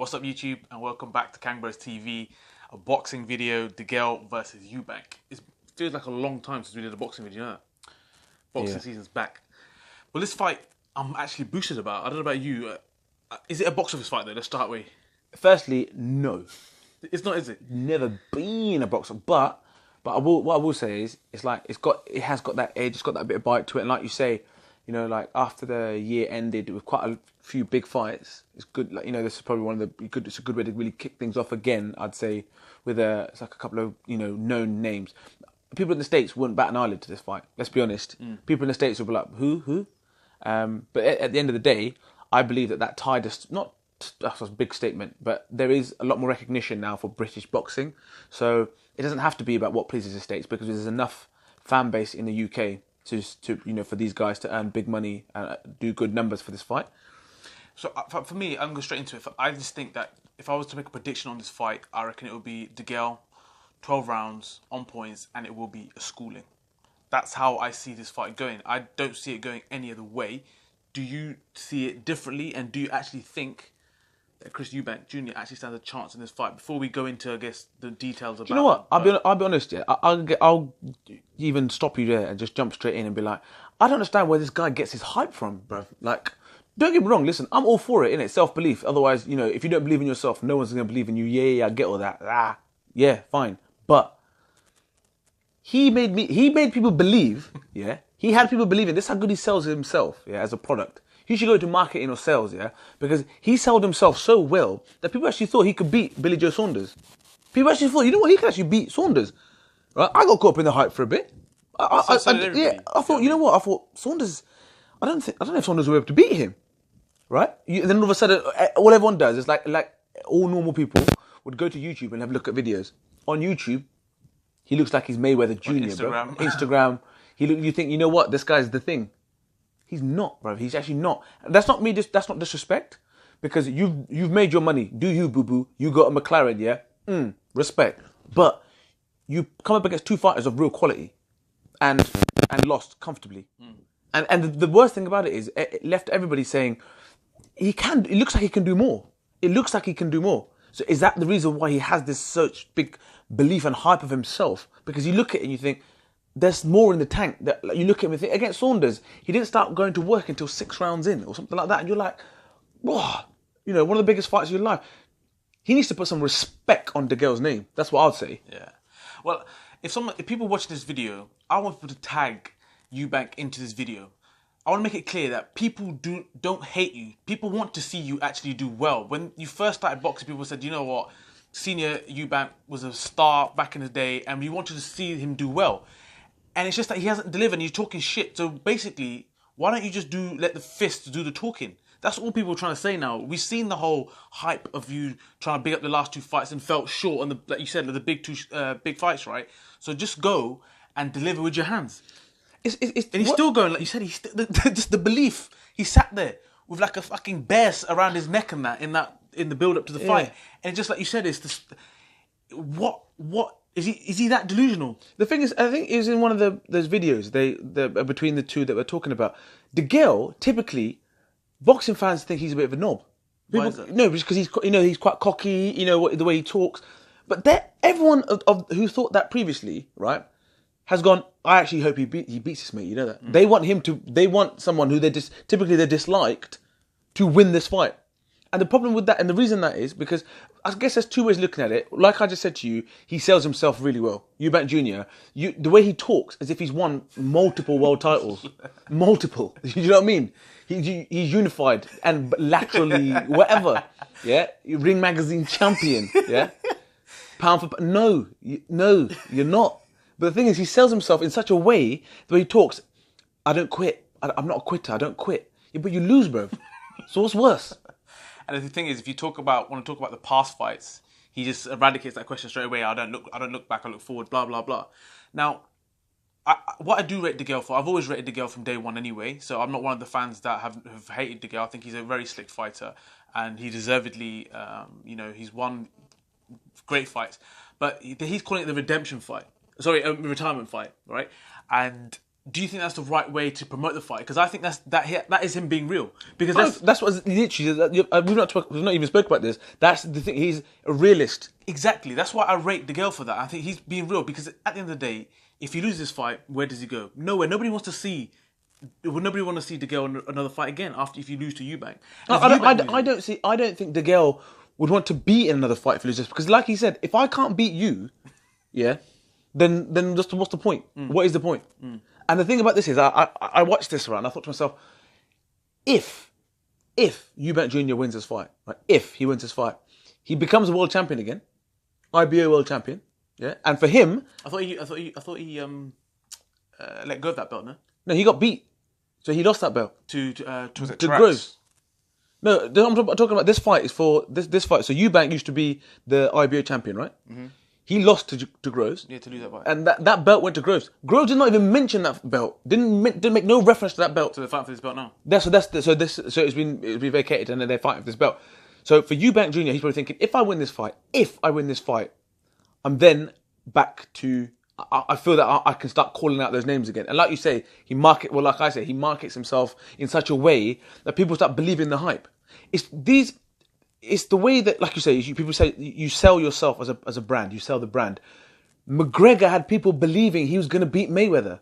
What's up YouTube, and welcome back to KangBrosTV, a boxing video, Degale versus Eubank. It feels like a long time since we did a boxing video, you know that? Boxing season's back. Well, this fight, I'm actually boosted about. I don't know about you. Is it a box office fight though? Let's start with. Firstly, no. It's not, is it? Never been a boxer, but what I will say is it has got that edge, it's got that bit of bite to it, and like you say, you know, like after the year ended with quite a few big fights, it's good. Like, you know, this is probably it's a good way to really kick things off again. I'd say with it's like a couple of known names. People in the States wouldn't bat an eyelid to this fight. Let's be honest. People in the States will be like, who? But at the end of the day, I believe that tied us not. That's a big statement, but there is a lot more recognition now for British boxing. So it doesn't have to be about what pleases the States, because there's enough fan base in the UK to for these guys to earn big money and do good numbers for this fight. So for me, I'm going straight into it. I just think that if I was to make a prediction on this fight, I reckon it would be Degale, 12 rounds on points, and it will be a schooling. That's how I see this fight going. I don't see it going any other way. Do you see it differently, and do you actually think that Chris Eubank Jr actually stands a chance in this fight? Before we go into, I guess, the details about. Do you know what? I'll be honest. Yeah, I'll even stop you there and just jump straight in and be like, I don't understand where this guy gets his hype from, bro. Like, don't get me wrong. Listen, I'm all for it, innit? Self-belief. Otherwise, if you don't believe in yourself, no one's gonna believe in you. Yeah, I get all that. Yeah, fine. But he made people believe. Yeah, he had people believing. This is how good he sells himself. Yeah, as a product. He should go to marketing or sales, yeah? Because he sold himself so well that people actually thought he could beat Billy Joe Saunders. People actually thought, you know what, he could actually beat Saunders. Right? I got caught up in the hype for a bit. I thought, you know what, I thought Saunders, I don't know if Saunders will be able to beat him. Right? Then all of a sudden, all everyone does is like all normal people would go to YouTube and have a look at videos. On YouTube, he looks like he's Mayweather Jr., bro. Instagram. You think, you know what, this guy's the thing. He's not, bro. He's actually not. That's not me. That's not disrespect, because you've made your money. Do you, boo boo? You got a McLaren, yeah? Respect. But you come up against two fighters of real quality, and lost comfortably. And the worst thing about it is it left everybody saying he can. It looks like he can do more. It looks like he can do more. So is that the reason why he has this such big belief and hype of himself? Because you look at it and you think, there's more in the tank. That you look at him and think, against Saunders, he didn't start going to work until 6 rounds in or something like that. And you're like, whoa, one of the biggest fights of your life. He needs to put some respect on Degale's name. That's what I'd say. Yeah. Well, if people watch this video, I want people to tag Eubank into this video. I want to make it clear that people don't hate you. People want to see you actually do well. When you first started boxing, people said, you know what, Senior Eubank was a star back in the day, and we wanted to see him do well. And it's just that he hasn't delivered and you're talking shit. So basically, why don't you just let the fists do the talking? That's all people are trying to say now. We've seen the whole hype of you trying to big up the last 2 fights and felt short on like you said, the big fights, right? So just go and deliver with your hands. And he's still going, like you said, just the belief. He sat there with like a fucking bear around his neck and in the build up to the fight. And just like you said, it's this, what is he that delusional? The thing is, I think it was in one of those videos between the two that we're talking about. Degale, typically, boxing fans think he's a bit of a knob. Why is that? No, because he's quite cocky. The way he talks. But everyone who thought that previously, right, has gone, I actually hope he beats this mate. You know that they want him to. They want someone who typically they're disliked to win this fight. And the problem with that, and the reason that is because I guess there's 2 ways looking at it. Like I just said to you, he sells himself really well. Eubank Jr. The way he talks, as if he's won multiple world titles, multiple. You know what I mean? He's unified and laterally whatever. Yeah, Ring Magazine champion. Yeah, pound for pound. No, you're not. But the thing is, he sells himself in such a way the way he talks. I don't quit. I'm not a quitter. I don't quit. Yeah, but you lose, bro. So what's worse? And the thing is, if you want to talk about the past fights, he just eradicates that question straight away. I don't look back. I look forward. Blah blah blah. Now, what I do rate Degale for, I've always rated Degale from day one anyway. So I'm not one of the fans that have hated Degale. I think he's a very slick fighter, and he deservedly, he's won great fights. But he's calling it the redemption fight. Sorry, retirement fight, right? And Mm. Do you think that's the right way to promote the fight? Because I think that is him being real. Because That's what literally. We've not even spoke about this. That's the thing. He's a realist. exactly. That's why I rate Degale for that. I think he's being real. Because at the end of the day, if he loses this fight, where does he go? Nowhere. Nobody wants to see. Nobody want to see Degale in another fight again after if you lose to Eubank. I don't think Degale would want to be in another fight if he loses, because, like he said, if I can't beat you, yeah, then just what's the point? What is the point? And the thing about this is, I watched this and I thought to myself, if Eubank Jr wins this fight, right? If he wins this fight, he becomes a world champion again, IBO world champion, yeah. And for him, I thought he let go of that belt, no? No, he got beat, so he lost that belt To Groves. No, I'm talking about this fight. Is for this fight. So Eubank used to be the IBO champion, right? Mm-hmm. He lost to Groves. Yeah, to lose that fight. And that belt went to Groves. Groves did not even mention that belt. Didn't make no reference to that belt. So they're fighting for this belt now. So it's been vacated, and then they're fighting for this belt. So for Eubank Jr, he's probably thinking, if I win this fight, I'm then back to. I feel that I can start calling out those names again. And like you say, he markets himself in such a way that people start believing the hype. It's the way that, like you say, people say you sell yourself as a brand. You sell the brand. McGregor had people believing he was going to beat Mayweather.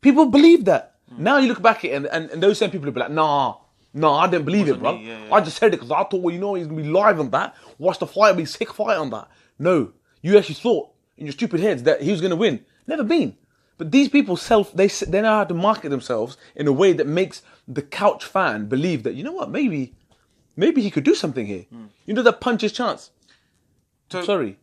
People believed that. Now you look back at it, and those same people will be like, nah, I didn't believe it, bro. Yeah. I just said it because I thought, he's going to be live on that. Watch the fight, be sick fight on that. No, you actually thought in your stupid heads that he was going to win. Never been. But these people they know how to market themselves in a way that makes the couch fan believe that, you know what, maybe he could do something here. You know, that punch his chance. Sorry.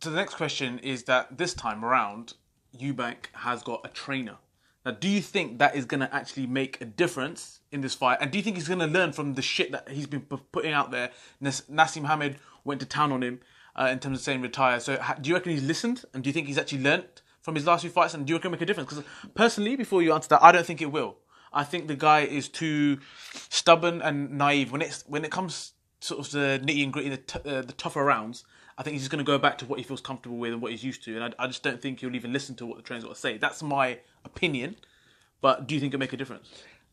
So the next question is that this time around, Eubank has got a trainer. Now, do you think that is going to actually make a difference in this fight? And do you think he's going to learn from the shit that he's been putting out there? Nassim Hamed went to town on him. In terms of saying retire. So do you reckon he's listened? And do you think he's actually learnt from his last few fights? And do you reckon it'll make a difference? Because personally, before you answer that, I don't think it will. I think the guy is too stubborn and naive. When it comes sort of the nitty and gritty, the tougher rounds, I think he's just going to go back to what he feels comfortable with and what he's used to. And I just don't think he'll even listen to what the trainer's got to say. That's my opinion. But do you think it'll make a difference?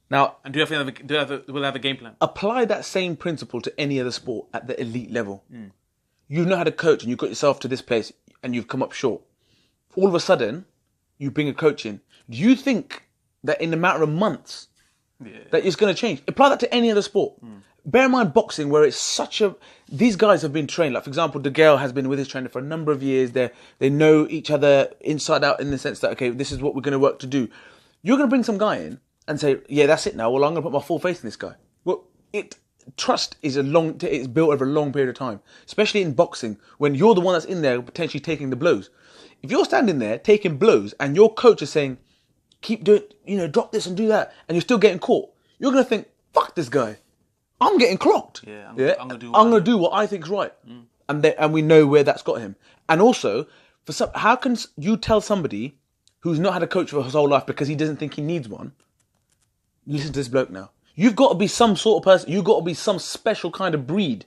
Now, and will have a game plan? Apply that same principle to any other sport at the elite level. You know how to coach, and you've got yourself to this place, and you've come up short. All of a sudden, you bring a coach in. Do you think that in a matter of months, that it's going to change? Apply that to any other sport. Bear in mind boxing, where it's such a... These guys have been trained. Like, for example, Degale has been with his trainer for a number of years. They know each other inside out in the sense that, okay, this is what we're going to work to do. You're going to bring some guy in and say, yeah, that's it now. Well, I'm going to put my full faith in this guy. Well, trust is it's built over a long period of time, especially in boxing, when you're the one that's in there potentially taking the blows. If you're standing there taking blows and your coach is saying, keep doing, drop this and do that, and you're still getting caught, you're going to think, fuck this guy. I'm getting clocked. Yeah, I'm going to do what I think's right. And we know where that's got him. And also, how can you tell somebody who's not had a coach for his whole life because he doesn't think he needs one, listen to this bloke now. You've got to be some sort of person. You've got to be some special kind of breed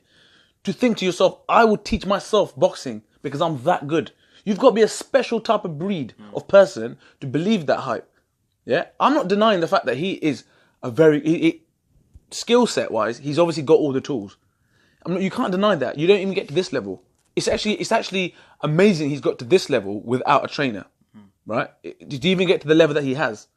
to think to yourself, I would teach myself boxing because I'm that good. You've got to be a special type of breed of person to believe that hype. Yeah, I'm not denying the fact that he is a very skill set wise. He's obviously got all the tools. You can't deny that. You don't even get to this level. It's actually amazing he's got to this level without a trainer, right? Did you even get to the level that he has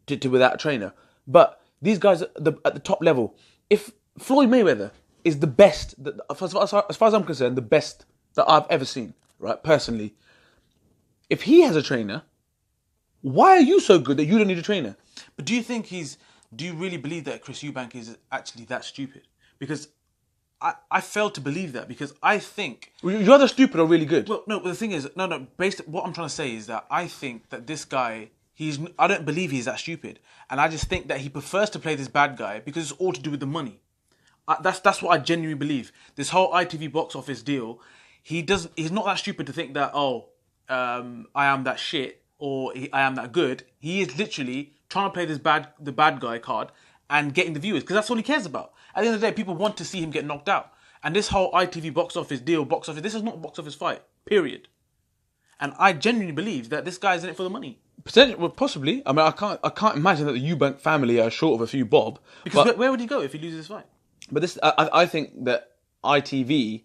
to without a trainer? But these guys at the top level, if Floyd Mayweather is the best, as far as I'm concerned, the best that I've ever seen, right, personally, if he has a trainer, why are you so good that you don't need a trainer? But do you really believe that Chris Eubank is actually that stupid? Because I fail to believe that, because I think... You're either stupid or really good. Well, no, but the thing is, what I'm trying to say is that I think that this guy... I don't believe he's that stupid, and I just think that he prefers to play this bad guy because it's all to do with the money. That's what I genuinely believe. This whole ITV box office deal, he's not that stupid to think that I am that shit or I am that good. He is literally trying to play the bad guy card and getting the viewers, because that's all he cares about. At the end of the day, people want to see him get knocked out. And this whole ITV box office deal, this is not a box office fight. Period. And I genuinely believe that this guy is in it for the money. Potentially, well, possibly. I mean, I can't imagine that the Eubank family are short of a few bob. Because where would he go if he loses this fight? But I think that ITV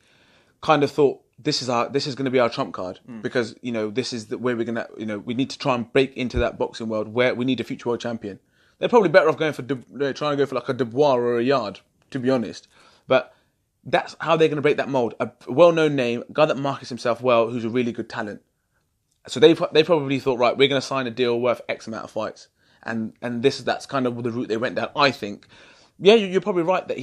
kind of thought this is going to be our trump card because this is where we're gonna we need to try and break into that boxing world where we need a future world champion. They're probably better off going for trying to go for like a Dubois or a Yard, to be honest. But that's how they're going to break that mold. A well-known name, a guy that markets himself well, who's a really good talent. So they probably thought, right, we're going to sign a deal worth X amount of fights, and that's kind of the route they went down. I think, yeah, you're probably right that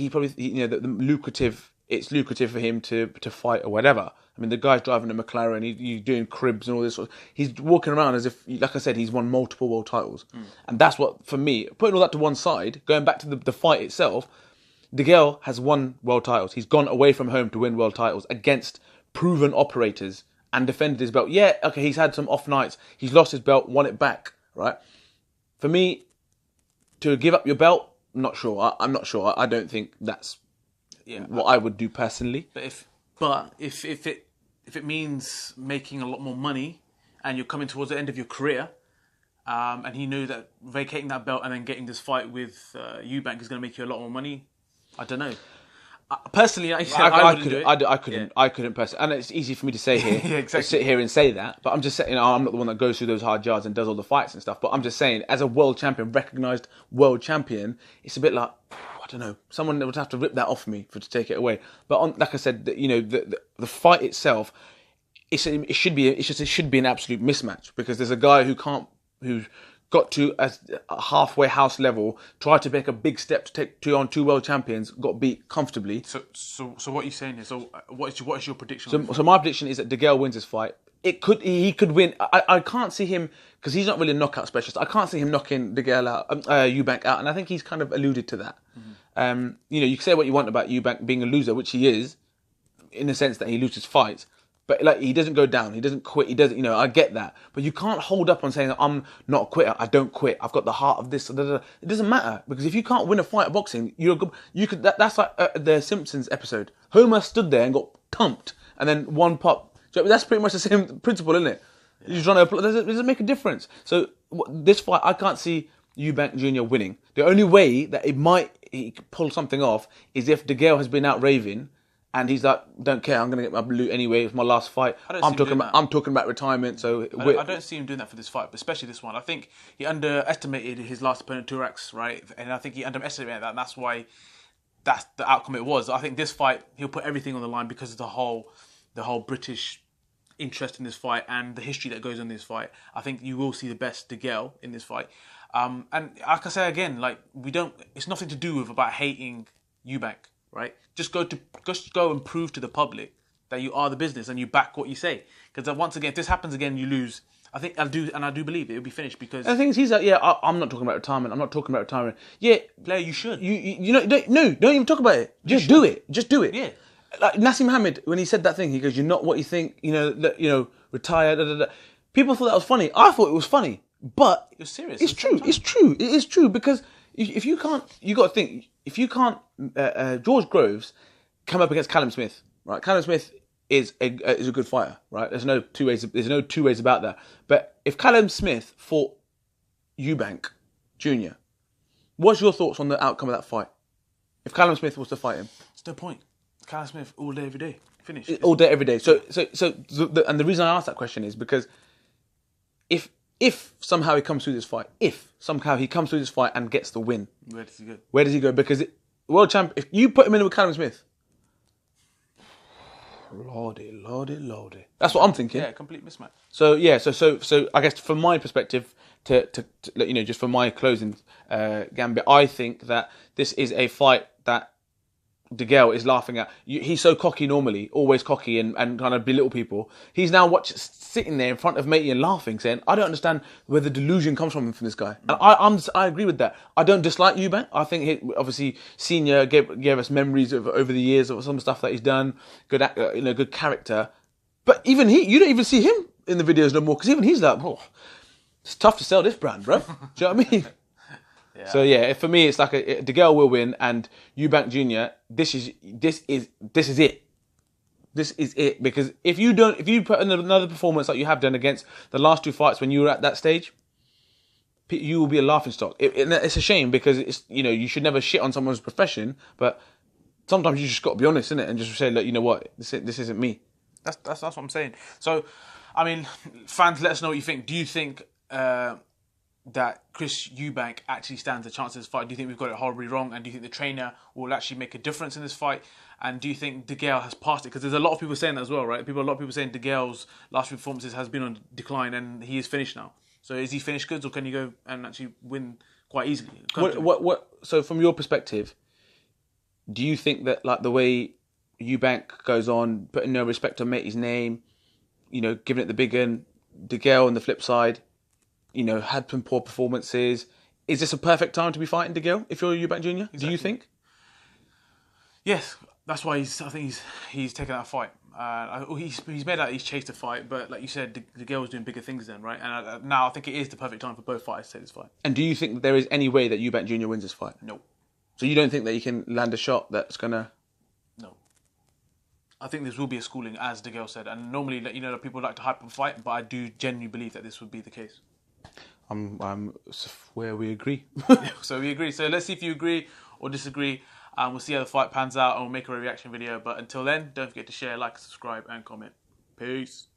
it's lucrative for him to fight or whatever. I mean, the guy's driving a McLaren, he's doing cribs and all this. He's walking around as if, like I said, he's won multiple world titles, and that's what, for me, putting all that to one side, going back to the fight itself. Degale has won world titles. He's gone away from home to win world titles against proven operators and defended his belt. Yeah, okay, he's had some off nights. He's lost his belt, won it back, right? For me, to give up your belt, I'm not sure. I'm not sure. I don't think that's what I would do personally. But if it means making a lot more money and you're coming towards the end of your career, and he knew that vacating that belt and then getting this fight with Eubank is going to make you a lot more money, I don't know. Personally, I couldn't personally, and it's easy for me to say here, yeah, exactly. To sit here and say that. But I'm just saying, I'm not the one that goes through those hard yards and does all the fights and stuff. But I'm just saying, as a world champion, recognised world champion, it's a bit like, I don't know, someone would have to rip that off me to take it away. But like I said, the fight itself, it should be an absolute mismatch because there's a guy who's got to a halfway house level, tried to make a big step to take on two world champions, got beat comfortably. So what you're saying is, what is your prediction? So my prediction is that Degale wins this fight. He could win. I can't see him because he's not really a knockout specialist. I can't see him knocking Degale out, Eubank out, and I think he's kind of alluded to that. Mm-hmm. You can say what you want about Eubank being a loser, which he is, in the sense that he loses fights. But like he doesn't go down, he doesn't quit, he doesn't. I get that. But you can't hold up on saying I'm not a quitter. I don't quit. I've got the heart of this. It doesn't matter because if you can't win a fight at boxing, you're good. You could. That's like the Simpsons episode. Homer stood there and got thumped, and then one pop. So that's pretty much the same principle, isn't it? Yeah. You're trying to. Does it make a difference? So this fight, I can't see Eubank Jr winning. The only way that he could pull something off is if Degale has been out raving. And he's like, don't care, I'm going to get my loot anyway. It's my last fight. I'm talking about retirement. So I don't see him doing that for this fight, but especially this one. I think he underestimated his last opponent, Turax, right? And I think he underestimated that. And that's why that's the outcome it was. I think this fight, he'll put everything on the line because of the whole British interest in this fight and the history that goes on in this fight. I think you will see the best Degale in this fight. And like I say again, like it's nothing to do with about hating Eubank. Right, just go and prove to the public that you are the business and you back what you say. Because once again, if this happens again, you lose. I do believe it'll be finished because. And the thing is, he's like, yeah, I'm not talking about retirement. I'm not talking about retirement. Yeah, player, you should. Don't even talk about it. Just do it. Just do it. Yeah. Like Nassim Hamid, when he said that thing, he goes, "You're not what you think. Retire." Da, da, da. People thought that was funny. I thought it was funny, but it's serious. It's true. It's true. It is true because if you can't, you got to think. If you can't, George Groves come up against Callum Smith, right? Callum Smith is a good fighter, right? There's no two ways about that. But if Callum Smith fought Eubank Jr., what's your thoughts on the outcome of that fight? If Callum Smith was to fight him, it's no point. Callum Smith all day, every day, finish. All day, every day. So the reason I asked that question is because if somehow he comes through this fight, and gets the win, where does he go? Where does he go? Because world champ, if you put him in with Callum Smith, lordy. That's what I'm thinking. Yeah, complete mismatch. So yeah, so I guess from my perspective, to just for my closing gambit, I think that this is a fight that Degale is laughing at. He's so cocky normally, always cocky and kind of belittle people. He's now sitting there in front of Matey and laughing, saying, I don't understand where the delusion comes from this guy. And I agree with that. I don't dislike Eubank. I think obviously Senior gave us memories over the years of some stuff that he's done. Good character. But even you don't even see him in the videos no more because even he's like, it's tough to sell this brand, bro. Do you know what I mean? Yeah. So yeah, for me, it's like Degale will win, and Eubank Jr. This is it. This is it, because if you put in another performance like you have done against the last two fights when you were at that stage, you will be a laughingstock. It's a shame because it's, you know, you should never shit on someone's profession, but sometimes you just got to be honest, innit, and just say, look, you know what, this isn't me. That's what I'm saying. So, I mean, fans, let us know what you think. Do you think that Chris Eubank actually stands a chance in this fight? Do you think we've got it horribly wrong? And do you think the trainer will actually make a difference in this fight? And do you think Degale has passed it? Because there's a lot of people saying that as well, right? A lot of people saying Degale's last few performances has been on decline and he is finished now. So is he finished goods, or can he go and actually win quite easily? So from your perspective, do you think that, like, the way Eubank goes on, putting no respect on Matey's name, you know, giving it the big un, Degale on the flip side, you know, had some poor performances. Is this a perfect time to be fighting Degale if you're Eubank Jr.? Exactly. Do you think? Yes, that's why I think he's taken that fight. He's made out he's chased a fight, but like you said, Degale was doing bigger things then, right? And now I think it is the perfect time for both fighters to take this fight. And do you think that there is any way that Eubank Jr. wins this fight? No. So you don't think that he can land a shot that's gonna? No. I think this will be a schooling, as Degale said. And normally, you know, people like to hype up a fight, but I do genuinely believe that this would be the case. I'm where we agree. So we agree. So let's see if you agree or disagree. We'll see how the fight pans out and we'll make a reaction video. But until then, don't forget to share, like, subscribe and comment. Peace.